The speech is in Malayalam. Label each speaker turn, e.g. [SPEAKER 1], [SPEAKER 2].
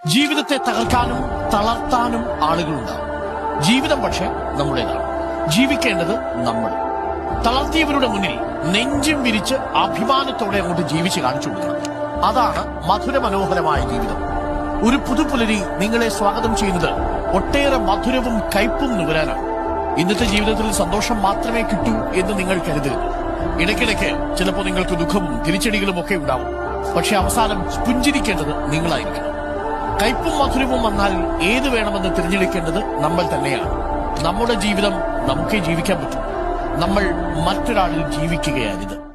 [SPEAKER 1] ജീവിതത്തെ തകർക്കാനും തളർത്താനും ആളുകളുണ്ടാവും. ജീവിതം പക്ഷെ നമ്മുടേതാണ്. ജീവിക്കേണ്ടത് നമ്മൾ. തളർത്തിയവരുടെ മുന്നിൽ നെഞ്ചും വിരിച്ച് അഭിമാനത്തോടെ അങ്ങോട്ട് ജീവിച്ച് കാണിച്ചു കൊടുക്കണം. അതാണ് മധുരമനോഹരമായ ജീവിതം. ഒരു പുതുപുലരി നിങ്ങളെ സ്വാഗതം ചെയ്യുന്നത് ഒട്ടേറെ മധുരവും കയ്പും നുകരാനാണ്. ഇന്നത്തെ ജീവിതത്തിൽ സന്തോഷം മാത്രമേ കിട്ടൂ എന്ന് നിങ്ങൾ കരുതരുത്. ഇടയ്ക്കിടയ്ക്ക് ചിലപ്പോൾ നിങ്ങൾക്ക് ദുഃഖവും തിരിച്ചടികളും ഒക്കെ ഉണ്ടാവും. പക്ഷെ അവസാനം പുഞ്ചിരിക്കേണ്ടത് നിങ്ങളായിരിക്കണം. കയ്പും മധുരവും വന്നാൽ ഏത് വേണമെന്ന് തിരഞ്ഞെടുക്കേണ്ടത് നമ്മൾ തന്നെയാണ്. നമ്മുടെ ജീവിതം നമുക്കേ ജീവിക്കാൻ പറ്റും. നമ്മൾ മറ്റൊരാളിൽ ജീവിക്കുകയാണിത്.